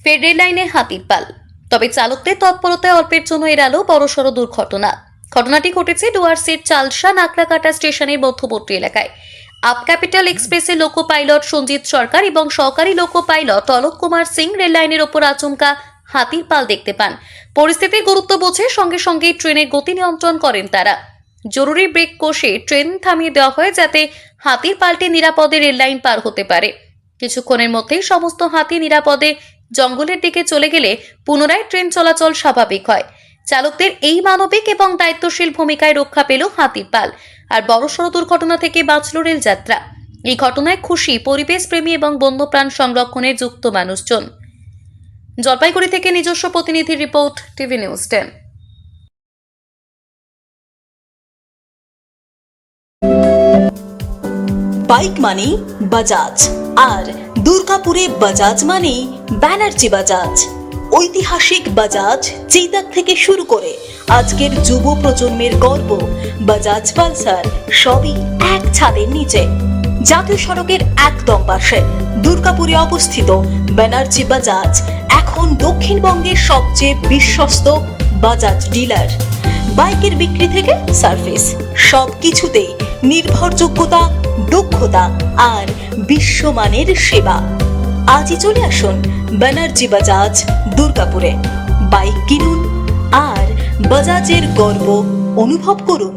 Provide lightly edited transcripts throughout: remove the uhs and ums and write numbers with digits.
ফের রেল লাইনে হাতির পাল। তবে চালকদের তৎপরতায় অল্পের জন্য এড়ালো বড়সড় দুর্ঘটনা। ঘটনাটি ঘটেছে ডুয়ার্সের চালসা নাকড়াকাটা স্টেশনের মধ্যবর্তী এলাকায়। আপ ক্যাপিটাল এক্সপ্রেসের লোকো পাইলট সঞ্জিত সরকার এবং সহকারী loco pilot Alok Kumar Singh rail লাইনের ওপর আচমকা হাতির পাল দেখতে পান। পরিস্থিতির গুরুত্ব বুঝে সঙ্গে সঙ্গে ট্রেনের গতি নিয়ন্ত্রণ করেন তারা। জরুরি ব্রেক কষে ট্রেন থামিয়ে দেওয়া হয় যাতে হাতির পালটি নিরাপদে রেল লাইন পার হতে পারে। কিছুক্ষণের মধ্যেই সমস্ত হাতি নিরাপদে জঙ্গলের দিকে চলে গেলে পুনরায় ট্রেন চলাচল স্বাভাবিক হয়। চালকদের এই মানবিক এবং দায়িত্বশীল ভূমিকায় রক্ষা পেল হাতির পাল, আর বড়সড় দুর্ঘটনা থেকে বাঁচল রেল যাত্রা। এই ঘটনায় খুশি পরিবেশ প্রেমী এবং বন্যপ্রাণ সংরক্ষণে যুক্ত মানুষজন। জলপাইগুড়ি থেকে নিজস্ব প্রতিনিধি রিপোর্ট, টিভি নিউজ 10। বাইক মানে বাজাজ, আর দুর্গাপুরে বাজাজ মানে ব্যানার্জি বাজাজ। ঐতিহাসিক বাজাজ চেতক থেকে শুরু করে আজকের যুব প্রজন্মের গর্ব বাজাজ পালসার, সবই এক ছাদের নিচে। জাতীয় সড়কের একদম পাশে দুর্গাপুরে অবস্থিত ব্যানার্জি বাজাজ এখন দক্ষিণবঙ্গের সবচেয়ে বিশ্বস্ত বাজাজ ডিলার। বাইকের বিক্রি থেকে সার্ভিস, সবকিছুতেই নির্ভরযোগ্যতা, দক্ষতা আর বিশ্বমানের সেবা। আজই চলে আসুন ব্যানার্জি বাজাজ দুর্গাপুরে। বাইক কিনুন আর বাজাজের গর্ব অনুভব করুন।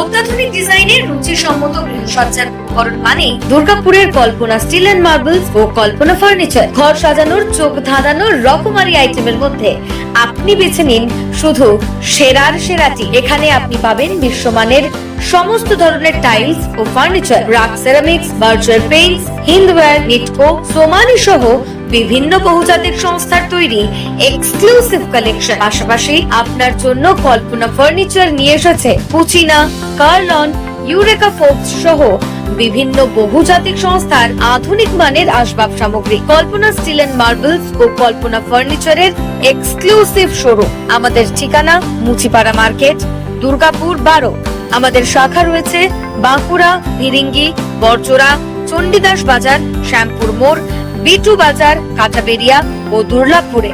অত্যাধুনিক ডিজাইনের রুচিসম্মত গৃহসজ্জার উপকরণ মানে দুর্গাপুরের কল্পনা স্টিল এন্ড মার্বেলস ও কল্পনা ফার্নিচার। ঘর সাজানোর, চোখ ধাঁধানোর রকমারি আইটেমের মধ্যে আপনি বেছে নিন শুধু সেরার সেরাটি। এখানে আপনি পাবেন বিশ্বমানের সমস্ত ধরনের টাইলস ও furniture, RAK ceramics, virtual paints, Hindware, Nitco, Somany সহ বিভিন্ন বহুজাতিক সংস্থার তৈরি এক্সক্লুসিভ কালেকশন। পাশাপাশি আপনার জন্য কল্পনা ফার্নিচার নিয়ে এসেছে পুচিনা, কার্লন, ইউরেকা ফোর্বস সহ বিভিন্ন বহুজাতিক সংস্থার আধুনিক মানের আসবাব সামগ্রী। কল্পনা স্টিল এন্ড মার্বেলস ও কল্পনা ফার্নিচারের এক্সক্লুসিভ শোরুম। আমাদের ঠিকানা মুচিপাড়া মার্কেট, দুর্গাপুর 12। আমাদের শাখা রয়েছে বাঁকুড়া, ভিরিঙ্গি, বড়জোড়া, চণ্ডীদাস বাজার, শ্যামপুর মোড়, বিটু বাজার, কাঁটাবেড়িয়া ও দুর্লাভপুরে।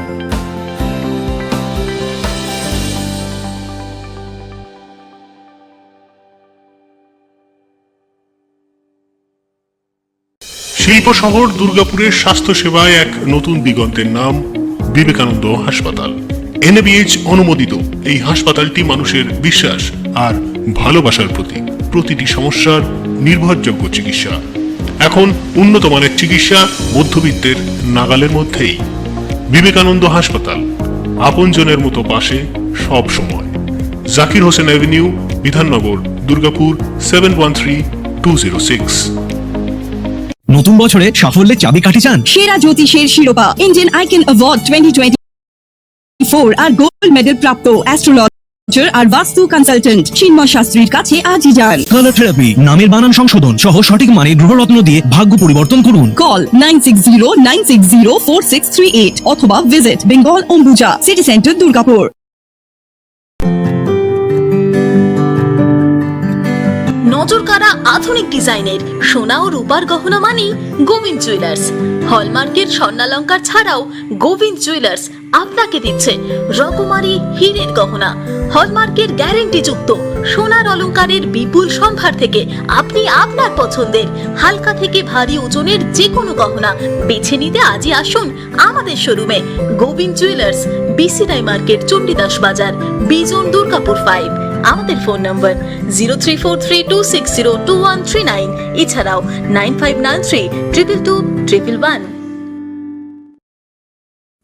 শিল্প শহর দুর্গাপুরের স্বাস্থ্য সেবায় এক নতুন দিগন্তের নাম বিবেকানন্দ হাসপাতাল। NABH অনুমোদিত এই হাসপাতালটি মানুষের বিশ্বাস আর ভালোবাসার প্রতীক। প্রতিটি সমস্যার নির্ভরযোগ্য চিকিৎসা। এখন উন্নত মানের চিকিৎসা মধ্যবিত্তের নাগালের মধ্যেই। বিবেকানন্দ হাসপাতাল, আপনজনের মতো পাশে সব সময়। জাকির হোসেন অ্যাভিনিউ, বিধাননগর, দুর্গাপুর 713206। নতুন বছরে সাফল্যের চাবিকাঠি চান? সেরা জ্যোতিষের শিরোপা, ইন্ডিয়ান আইকন অ্যাওয়ার্ড 2024 আর গোল্ড মেডেল প্রাপ্ত অ্যাস্ট্রোলজার আর বাস্তু কনসালটেন্ট চিন্ময় শাস্ত্রীর কাছে আজই যান। কালার থেরাপি, নামের বানান সংশোধন সহ সঠিক মানে গ্রহরত্ন দিয়ে ভাগ্য পরিবর্তন করুন। কল 9609604638 অথবা visit Bengal Ambuja City Centre, Durgapur. নজরকাড়া আধুনিক ডিজাইনের সোনা ও রূপার গহনা মানেই গোবিন্দ জুয়েলার্স। হলমার্কের স্বর্ণালঙ্কার ছাড়াও গোবিন্দ জুয়েলার্স আপনাকে দিচ্ছে রকমারি হীরের গহনা। হলমার্কের গ্যারেন্টি যুক্ত সোনার অলংকারের বিপুল সম্ভার থেকে আপনি আপনার পছন্দের হালকা থেকে ভারী ওজনের যে কোনো গহনা বেছে নিতে আজই আসুন আমাদের শোরুমে। Gobinda jewellers, BCI market, Chandidas Bazar, Bijan, Durgapur 5। আমাদের ফোন নম্বর 034326021139, এছাড়াও 9593222111।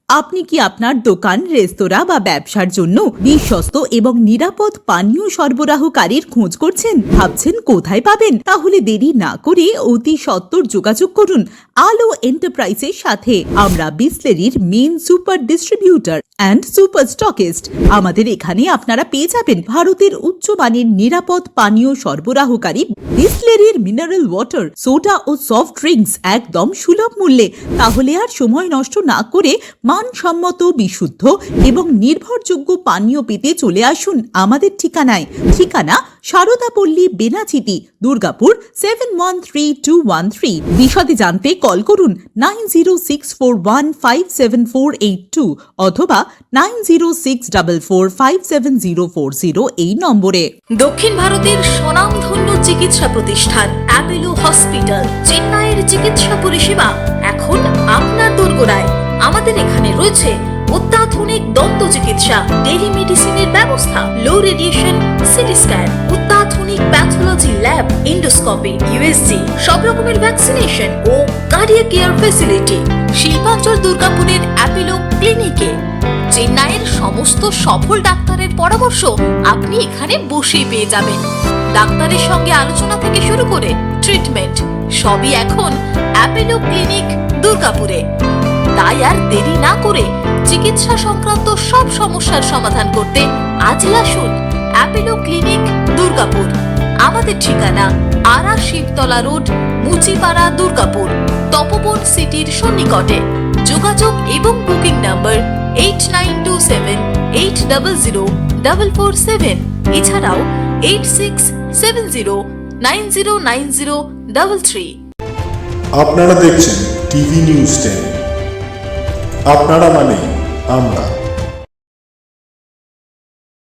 আপনি কি আপনার দোকান, রেস্তোরাঁ বা ব্যবসার জন্য বিশ্বস্ত এবং নিরাপদ পানীয় সরবরাহকারীর খোঁজ করছেন? ভাবছেন কোথায় পাবেন? তাহলে দেরি না করে অতি সত্বর যোগাযোগ করুন আলো এন্টারপ্রাইজের সাথে। আমরা বিসলেরির main super distributor and super stockist. আমাদের এখানে আপনারা পেয়ে যাবেন ভারতের উচ্চমানের নিরাপদ পানীয় সরবরাহকারী বিসলেরির মিনারেল ওয়াটার, সোডা ও সফট ড্রিঙ্কস একদম সুলভ মূল্যে। তাহলে আর সময় নষ্ট না করে মানসম্মত, বিশুদ্ধ এবং নির্ভরযোগ্য পানীয় পেতে চলে আসুন আমাদের ঠিকানায়। ঠিকানা সারদাপল্লী, বেনাচিতি, দুর্গাপুর 713213। বিশদে জানতে কল করুন 9064157482 অথবা 9064457040 এই নম্বরে। দক্ষিণ ভারতের স্বনামধন্য চিকিৎসা প্রতিষ্ঠান অ্যাপেলো হসপিটাল, চেন্নাইয়ের চিকিৎসা পরিষেবা এখন আপনার দোরগোড়ায়। আমাদের এখানে রয়েছে অত্যাধুনিক দন্ত চিকিৎসা, টেলিমেডিসিনের ব্যবস্থা, লো রেডিয়েশন সিটি স্ক্যান, অত্যাধুনিক প্যাথোলজি ল্যাব, ইন্ডোস্কোপি, ইউএসজি, সব রকমের ভ্যাকসিনেশন ও কার্ডিয়াক কেয়ার ফ্যাসিলিটি। শিল্পাঞ্চল দুর্গাপুরের অ্যাপেলো ক্লিনিকে চেন্নাইয়ের সমস্ত সফল ডাক্তারের পরামর্শ আপনি এখানে বসেই পেয়ে যাবেন। ডাক্তারের সঙ্গে আলোচনা থেকে শুরু করে ট্রিটমেন্ট সবই এখন অ্যাপেলো ক্লিনিক দুর্গাপুরে। তাই আর দেরি না করে চিকিৎসা সংক্রান্ত সব সমস্যার সমাধান করতে আজই আসুন অ্যাপেলো ক্লিনিক দুর্গাপুর। আমাদের ঠিকানা আরা শিবতলা রোড, মুচিপাড়া, দুর্গাপুর, তপবন সিটির সন্নিকটে। যোগাযোগ এবং বুকিং নাম্বার 8927800447, এছাড়াও 8670909033। আপনারা দেখছেন টিভি নিউজ 10। আপনারা মানে আমরা।